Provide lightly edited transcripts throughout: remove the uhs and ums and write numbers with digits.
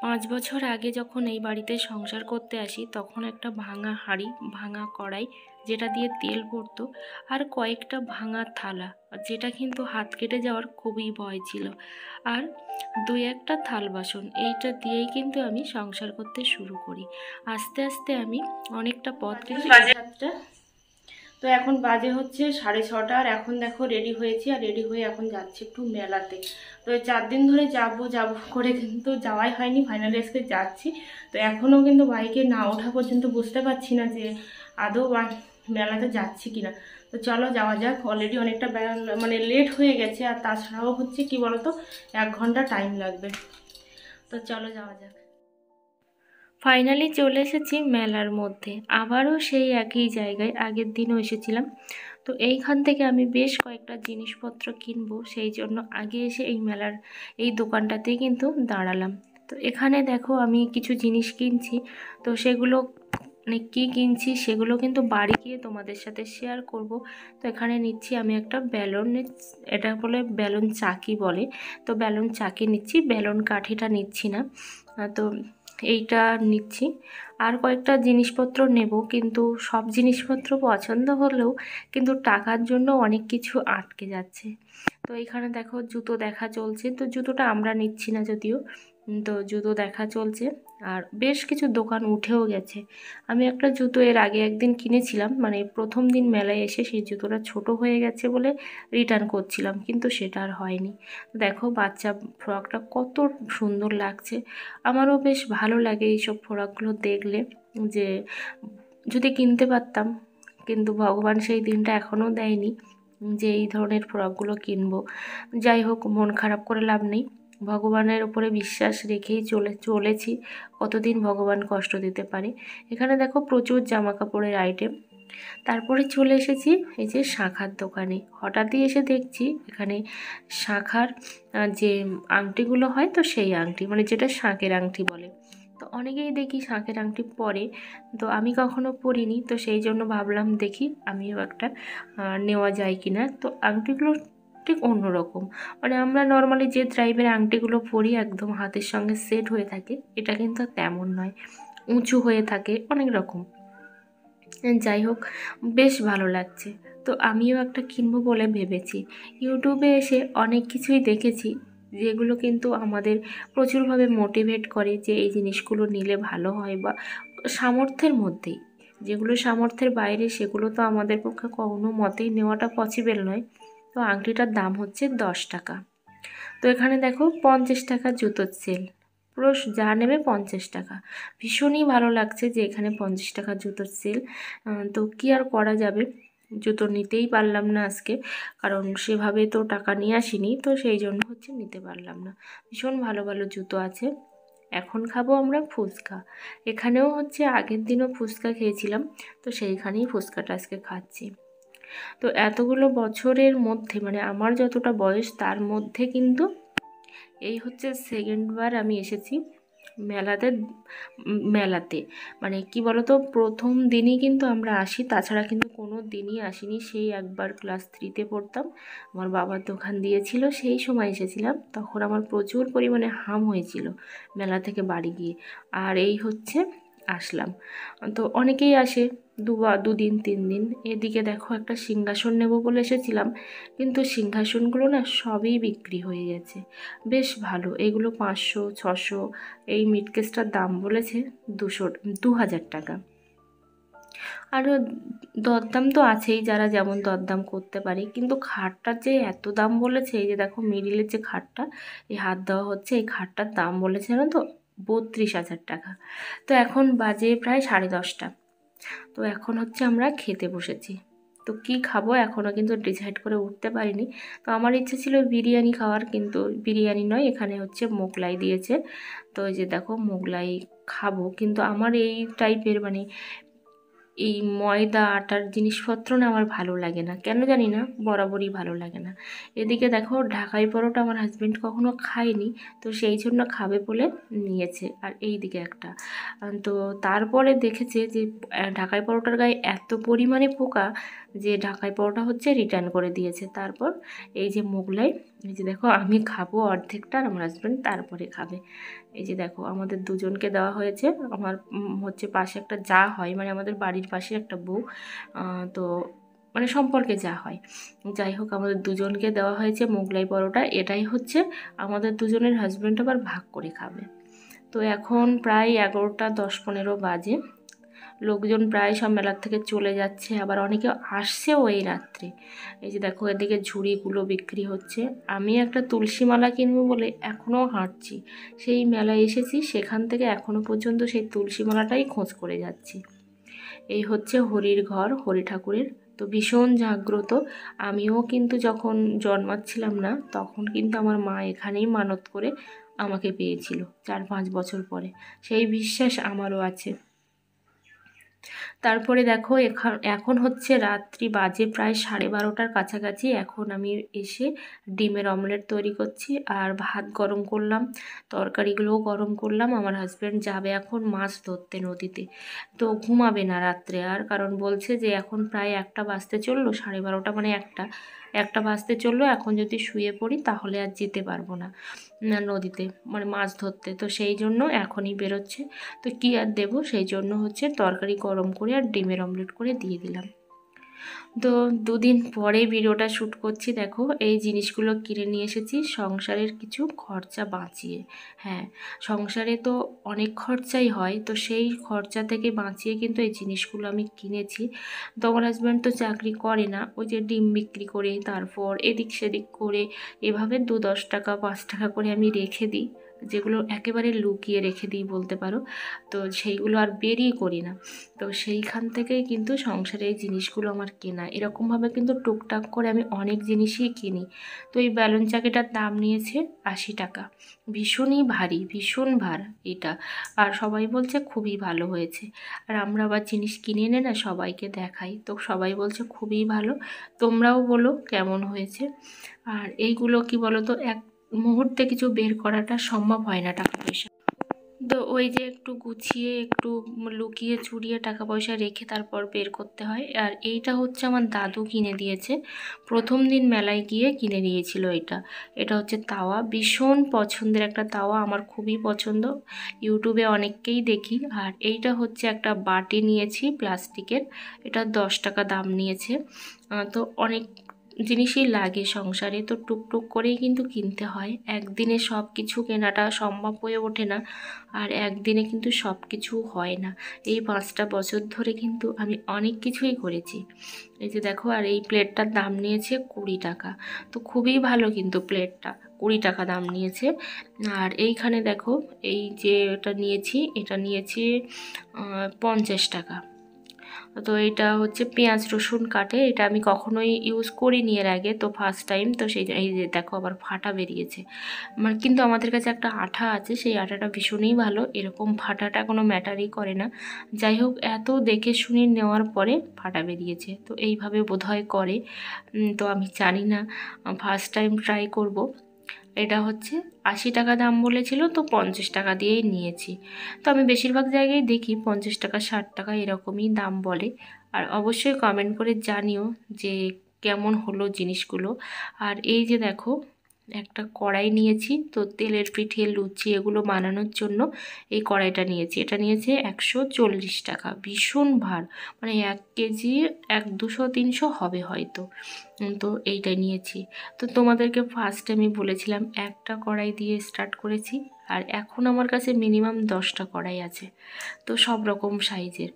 5 বছর আগে যখন এই বাড়িতে সংসার করতে আসি তখন একটা ভাঙা হাঁড়ি, ভাঙা কড়াই যেটা দিয়ে তেল পড়তো, আর কয়েকটা ভাঙা থালা, যেটা কিন্তু হাত কেটে যাওয়ার খুবই ভয় ছিল, আর 2-1টা থাল বাসন, এইটা দিয়েই কিন্তু আমি সংসার করতে শুরু করি। আস্তে আস্তে আমি অনেকটা পথ কিন্তু তো এখন বাজে হচ্ছে 6:30, আর এখন দেখো রেডি হয়েছি, আর রেডি হয়ে এখন যাচ্ছি একটু মেলাতে। তো 4 দিন ধরে যাব করে কিন্তু যাওয়াই হয়নি, ফাইনালি আজকে যাচ্ছি। তো এখনও কিন্তু বাইকে না ওঠা পর্যন্ত বুঝতে পারছি না যে আদৌ মেলাতে যাচ্ছি কিনা। তো চলো যাওয়া যাক। অলরেডি অনেকটা মানে লেট হয়ে গেছে, আর তাছাড়াও হচ্ছে কি বলতো 1 ঘন্টা টাইম লাগবে। তো চলো যাওয়া যাক। ফাইনালি চলে এসেছি মেলার মধ্যে, আবারও সেই একই জায়গায়, আগের দিনও এসেছিলাম। তো এইখান থেকে আমি বেশ কয়েকটা জিনিসপত্র কিনবো, সেই জন্য আগে এসে এই মেলার এই দোকানটাতেই কিন্তু দাঁড়ালাম। তো এখানে দেখো আমি কিছু জিনিস কিনছি, তো সেগুলো মানে কী কিনছি সেগুলো কিন্তু বাড়ি গিয়ে তোমাদের সাথে শেয়ার করব। তো এখানে নিচ্ছি আমি একটা বেলুনের, এটা বলে বেলুন চাকি বলে, তো বেলুন চাকি নিচ্ছি, বেলুন কাঠিটা নিচ্ছি না। তো এইটা নিচ্ছি, আর কয়েকটা জিনিসপত্র নেব, কিন্তু সব জিনিসপত্র পছন্দ হলেও কিন্তু টাকার জন্য অনেক কিছু আটকে যাচ্ছে। তো এখানে দেখো জুতো দেখা চলছে, তো জুতোটা আমরা নিচ্ছি না যদিও, তো জুতো দেখা চলছে, আর বেশ কিছু দোকান উঠেও গেছে। আমি একটা জুতো এর আগে একদিন কিনেছিলাম, মানে প্রথম দিন মেলায় এসে সেই জুতোটা ছোট হয়ে গেছে বলে রিটার্ন করছিলাম, কিন্তু সেটা আর হয়নি। দেখো বাচ্চা ফ্রকটা কত সুন্দর লাগছে, আমারও বেশ ভালো লাগে এইসব ফ্রকগুলো দেখলে, যে যদি কিনতে পারতাম, কিন্তু ভগবান সেই দিনটা এখনও দেয়নি যে এই ধরনের ফ্রকগুলো কিনবো। যাই হোক, মন খারাপ করে লাভ নেই, ভগবানের উপরে বিশ্বাস রেখেই চলেছি, কতদিন ভগবান কষ্ট দিতে পারে। এখানে দেখো প্রচুর জামা কাপড়ের আইটেম। তারপরে চলে এসেছি এই যে শাঁখার দোকানে। হঠাৎই এসে দেখছি এখানে শাঁখার যে আংটিগুলো হয়, তো সেই আংটি, মানে যেটা শাঁখের আংটি বলে, তো অনেকেই দেখি শাঁখের আংটি পরে, তো আমি কখনো পরিনি, তো সেই জন্য ভাবলাম দেখি আমিও একটা নেওয়া যায় কিনা। তো আংটিগুলো ঠিক অন্যরকম, মানে আমরা নর্মালি যে টাইপের আংটিগুলো পরি একদম হাতের সঙ্গে সেট হয়ে থাকে, এটা কিন্তু তেমন নয়, উঁচু হয়ে থাকে অনেক রকম। যাই হোক, বেশ ভালো লাগছে, তো আমিও একটা কিনবো বলে ভেবেছি। ইউটিউবে এসে অনেক কিছুই দেখেছি যেগুলো কিন্তু আমাদের প্রচুরভাবে মোটিভেট করে যে এই জিনিসগুলো নিলে ভালো হয়, বা সামর্থ্যের মধ্যেই, যেগুলো সামর্থ্যের বাইরে সেগুলো তো আমাদের পক্ষে কোনো মতেই নেওয়াটা পসিবল নয়। তো আংটিটার দাম হচ্ছে 10 টাকা। তো এখানে দেখো 50 টাকা জুতোর সেল, পুরো যা নেবে 50 টাকা। ভীষণই ভালো লাগছে যে এখানে 50 টাকা জুতোর সেল। তো কি আর করা যাবে, জুতো নিতেই পারলাম না আজকে, কারণ সেভাবে তো টাকা নিয়ে আসিনি, তো সেই জন্য হচ্ছে নিতে পারলাম না। ভীষণ ভালো ভালো জুতো আছে। এখন খাবো আমরা ফুচকা। এখানেও হচ্ছে আগের দিনও ফুচকা খেয়েছিলাম, তো সেইখানেই ফুচকাটা আজকে খাচ্ছি। তো এতগুলো বছরের মধ্যে, মানে আমার যতটা বয়স তার মধ্যে কিন্তু এই হচ্ছে সেকেন্ডবার আমি এসেছি মেলাতে। মেলাতে মানে কি বলতো, প্রথম দিনই কিন্তু আমরা আসি, তাছাড়া কিন্তু কোনো দিনই আসিনি। সেই একবার ক্লাস 3-তে পড়তাম, আমার বাবার দোকান দিয়েছিল, সেই সময় এসেছিলাম, তখন আমার প্রচুর পরিমাণে হাম হয়েছিল মেলা থেকে বাড়ি গিয়ে, আর এই হচ্ছে আসলাম। তো অনেকেই আসে 2 দিন 3 দিন। এদিকে দেখো একটা সিংহাসন নেব বলে এসেছিলাম, কিন্তু সিংহাসনগুলো না সবই বিক্রি হয়ে গেছে। বেশ ভালো, এগুলো 500-600, এই মিডকেসটার দাম বলেছে 2000 টাকা। আরও দরদাম তো আছেই, যারা যেমন দরদাম করতে পারে, কিন্তু খাটটার যে এত দাম বলেছে, এই যে দেখো মিডিলের যে খাটটা, এই হাত দেওয়া হচ্ছে, এই খাটটার দাম বলেছে না তো 32,000 টাকা। তো এখন বাজে প্রায় 10:30টা, তো এখন হচ্ছে আমরা খেতে বসেছি। তো কি খাবো এখনও কিন্তু ডিসাইড করে উঠতে পারিনি। তো আমার ইচ্ছে ছিল বিরিয়ানি খাওয়ার, কিন্তু বিরিয়ানি নয়, এখানে হচ্ছে মোগলাই দিয়েছে। তো এই যে দেখো মোগলাই খাবো, কিন্তু আমার এই টাইপের মানে এই ময়দা আটার জিনিসপত্র না আমার ভালো লাগে না, কেন জানি না, বরাবরই ভালো লাগে না। এদিকে দেখো ঢাকাই পরোটা আমার হাজব্যান্ড কখনো খায়নি, তো সেই জন্য খাবে বলে নিয়েছে। আর এই দিকে একটা তো তারপরে দেখেছে যে ঢাকাই পরোটার গায়ে এত পরিমাণে পোকা যে ঢাকাই পরোটা হচ্ছে রিটার্ন করে দিয়েছে। তারপর এই যে মোগলাই এই যে দেখো আমি খাবো অর্ধেকটা, আর আমার হাজব্যান্ড তারপরে খাবে। এই যে দেখো আমাদের দুজনকে দেওয়া হয়েছে। আমার হচ্ছে পাশে একটা যা হয়, মানে আমাদের বাড়ির পাশে একটা বউ, তো মানে সম্পর্কে যা হয়, যাই হোক আমাদের দুজনকে দেওয়া হয়েছে মোগলাই পরোটা। এটাই হচ্ছে আমাদের দুজনের হাজব্যান্ড আবার ভাগ করে খাবে। তো এখন প্রায় 11টা 10-15 বাজে। লোকজন প্রায় সব মেলার থেকে চলে যাচ্ছে, আবার অনেকে আসছেও এই রাত্রে। এই যে দেখো এদিকে ঝুড়িগুলো বিক্রি হচ্ছে। আমি একটা তুলসী মালা কিনবো বলে এখনও হাঁটছি, সেই মেলায় এসেছি সেখান থেকে এখনও পর্যন্ত সেই তুলসী মালাটাই খোঁজ করে যাচ্ছি। এই হচ্ছে হরির ঘর, হরি ঠাকুরের। তো ভীষণ জাগ্রত। আমিও কিন্তু যখন জন্মাচ্ছিলাম না তখন কিন্তু আমার মা এখানেই মানত করে আমাকে পেয়েছিল 4-5 বছর পরে। সেই বিশ্বাস আমারও আছে। তারপরে দেখো এখন হচ্ছে রাত্রি বাজে প্রায় 12:30টার কাছাকাছি। এখন আমি এসে ডিমের অমলেট তৈরি করছি, আর ভাত গরম করলাম, তরকারিগুলোও গরম করলাম। আমার হাজব্যান্ড যাবে এখন মাছ ধরতে নদীতে, তো ঘুমাবে না রাত্রে আর, কারণ বলছে যে এখন প্রায় 1টা বাজতে চললো, 12:30 মানে 1টা বাজতে চললো, এখন যদি শুয়ে পড়ি তাহলে আর যেতে পারবো না নদীতে, মানে মাছ ধরতে। তো সেই জন্য এখনই বেরোচ্ছে। তো কী আর দেবো, সেই জন্য হচ্ছে তরকারি গরম করে আর ডিমের অমলেট করে দিয়ে দিলাম। তো 2 দিন পরে ভিডিওটা শ্যুট করছি। দেখো এই জিনিসগুলো কিনে নিয়ে এসেছি সংসারের কিছু খরচা বাঁচিয়ে। হ্যাঁ, সংসারে তো অনেক খরচাই হয়, তো সেই খরচা থেকে বাঁচিয়ে কিন্তু এই জিনিসগুলো আমি কিনেছি। তো আমার হাজব্যান্ড তো চাকরি করে না, ওই যে ডিম বিক্রি করে তারপর এদিক সেদিক করে এভাবে 2-10 টাকা 5 টাকা করে আমি রেখে দিই, যেগুলো একেবারে লুকিয়ে রেখে দিই বলতে পারো। তো সেইগুলো আর বেরিয়ে করি না। তো সেইখান থেকেই কিন্তু সংসারে এই জিনিসগুলো আমার কেনা। এরকমভাবে কিন্তু টুকটাক করে আমি অনেক জিনিসই কিনি। তো এই ব্যালুন চাকিটার দাম নিয়েছে 80 টাকা। ভীষণই ভারী, ভীষণ ভার এটা। আর সবাই বলছে খুবই ভালো হয়েছে। আর আমরা আবার জিনিস কিনে এনে না সবাইকে দেখাই, তো সবাই বলছে খুবই ভালো। তোমরাও বলো কেমন হয়েছে। আর এইগুলো কি বলো তো, এক মুহূর্তে কিছু বের করাটা সম্ভব হয় না টাকা পয়সা। তো ওই যে একটু গুছিয়ে একটু লুকিয়ে চুরিয়ে টাকা পয়সা রেখে তারপর বের করতে হয়। আর এইটা হচ্ছে আমার দাদু কিনে দিয়েছে, প্রথম দিন মেলায় গিয়ে কিনে দিয়েছিল এটা। এটা হচ্ছে তাওয়া, ভীষণ পছন্দের একটা তাওয়া, আমার খুবই পছন্দ, ইউটিউবে অনেককেই দেখি। আর এইটা হচ্ছে একটা বাটি নিয়েছি প্লাস্টিকের, এটা 10 টাকা দাম নিয়েছে। তো অনেক জিনিসই লাগে সংসারে, তো টুকটুক করেই কিন্তু কিনতে হয়, একদিনে সব কিছু কেনাটা সম্ভব হয়ে ওঠে না, আর একদিনে কিন্তু সব কিছু হয় না। এই 5টা বছর ধরে কিন্তু আমি অনেক কিছুই করেছি। এই যে দেখো, আর এই প্লেটটার দাম নিয়েছে 20 টাকা। তো খুবই ভালো কিন্তু প্লেটটা, 20 টাকা দাম নিয়েছে। আর এইখানে দেখো এই যে এটা নিয়েছি 50 টাকা। তো এটা হচ্ছে পেঁয়াজ রসুন কাটে, এটা আমি কখনোই ইউজ করিনি এর আগে, তো ফার্স্ট টাইম। তো সেই এই যে দেখো আবার ফাটা বেরিয়েছে, মানে কিন্তু আমাদের কাছে একটা আঠা আছে, সেই আঠাটা ভীষণই ভালো, এরকম ফাটাটা কোনো ম্যাটারই করে না। যাই হোক, এত দেখে শুনে নেওয়ার পরে ফাটা বেরিয়েছে, তো এইভাবে বোধহয় করে। তো আমি জানি না, ফার্স্ট টাইম ট্রাই করব। এটা হচ্ছে 80 টাকা দাম বলেছিল, তো 50 টাকা দিয়েই নিয়েছি। তো আমি বেশিরভাগ জায়গায় দেখি 50 টাকা 60 টাকা এরকমই দাম বলে। আর অবশ্যই কমেন্ট করে জানিও যে কেমন হলো জিনিসগুলো। আর এই যে দেখো একটা কড়াই নিয়েছি, তো তেলের পিঠে লুচি এগুলো বানানোর জন্য এই কড়াইটা নিয়েছি। এটা নিয়েছে 140 টাকা, ভীষণ ভার, মানে 1 কেজি 200-300 হবে হয়তো। তো এইটা নিয়েছি। তো তোমাদেরকে ফার্স্টে আমি বলেছিলাম একটা কড়াই দিয়ে স্টার্ট করেছি, আর এখন আমার কাছে মিনিমাম 10টা কড়াই আছে, তো সব রকম সাইজের।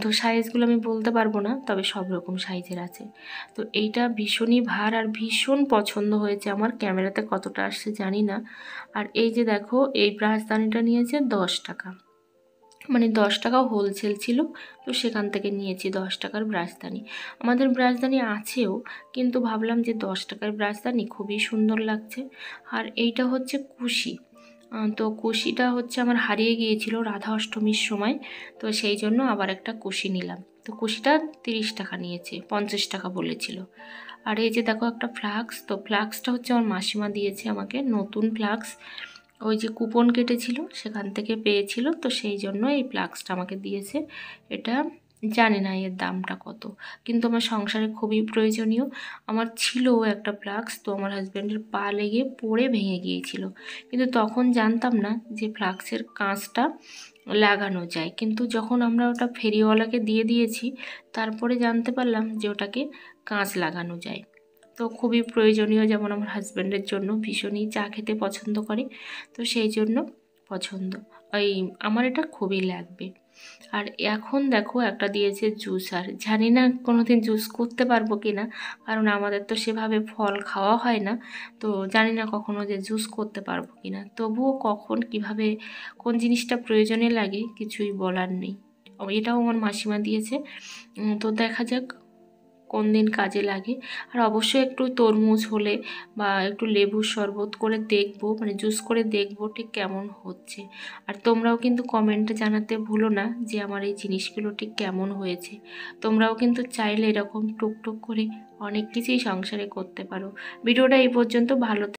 তো সাইজগুলো আমি বলতে পারবো না, তবে সব রকম সাইজের আছে। তো এইটা ভীষণই ভার আর ভীষণ পছন্দ হয়েছে আমার, ক্যামেরাতে কতটা আসছে জানি না। আর এই যে দেখো এই ব্রাশদানিটা নিয়েছে 10 টাকা, মানে 10 টাকা হোলসেল ছিল, তো সেখান থেকে নিয়েছি 10 টাকার ব্রাশদানি। আমাদের ব্রাশদানি আছেও, কিন্তু ভাবলাম যে 10 টাকার ব্রাশদানি খুবই সুন্দর লাগছে। আর এইটা হচ্ছে কুশি, তো কুশিটা হচ্ছে আমার হারিয়ে গিয়েছিল রাধা অষ্টমীর সময়, তো সেই জন্য আবার একটা কুশি নিলাম। তো কুশিটা 30 টাকা নিয়েছে, 50 টাকা বলেছিল। আর এই যে দেখো একটা ফ্লাক্স, তো ফ্লাক্সটা হচ্ছে আমার মাসিমা দিয়েছে আমাকে, নতুন ফ্লাক্স, ওই যে কুপন কেটেছিল সেখান থেকে পেয়েছিল, তো সেই জন্য এই ফ্লাক্সটা আমাকে দিয়েছে। এটা জানি না এর দামটা কত, কিন্তু আমার সংসারে খুবই প্রয়োজনীয়। আমার ছিলও একটা ফ্লাক্স, তো আমার হাজব্যান্ডের পা লেগে পড়ে ভেঙে গিয়েছিল, কিন্তু তখন জানতাম না যে ফ্লাক্সের কাঁচটা লাগানো যায়। কিন্তু যখন আমরা ওটা ফেরিওয়ালাকে দিয়ে দিয়েছি, তারপরে জানতে পারলাম যে ওটাকে কাঁচ লাগানো যায়। তো খুবই প্রয়োজনীয়, যেমন আমার হাজব্যান্ডের জন্য ভীষণই চা খেতে পছন্দ করে, তো সেই জন্য পছন্দ, ওই আমার এটা খুবই লাগবে। আর এখন দেখো একটা দিয়েছে জুসার, জানি না কোনোদিন জুস করতে পারবো কি না, কারণ আমাদের তো সেভাবে ফল খাওয়া হয় না, তো জানি না কখনো যে জুস করতে পারবো কি না। তবুও কখন কিভাবে কোন জিনিসটা প্রয়োজনে লাগে কিছুই বলার নেই। এটাও আমার মাসিমা দিয়েছে, তো দেখা যাক কোন দিন কাজে লাগে। আর অবশ্যই একটু তরমুজ হলে বা একটু লেবুর শরবত করে দেখবো, মানে জুস করে দেখবো ঠিক কেমন হচ্ছে। আর তোমরাও কিন্তু কমেন্টে জানাতে ভুলো না যে আমার এই জিনিসগুলো ঠিক কেমন হয়েছে। তোমরাও কিন্তু চাইলে এরকম টুকটুক করে অনেক কিছুই সংসারে করতে পারো। ভিডিওটা এই পর্যন্ত, ভালো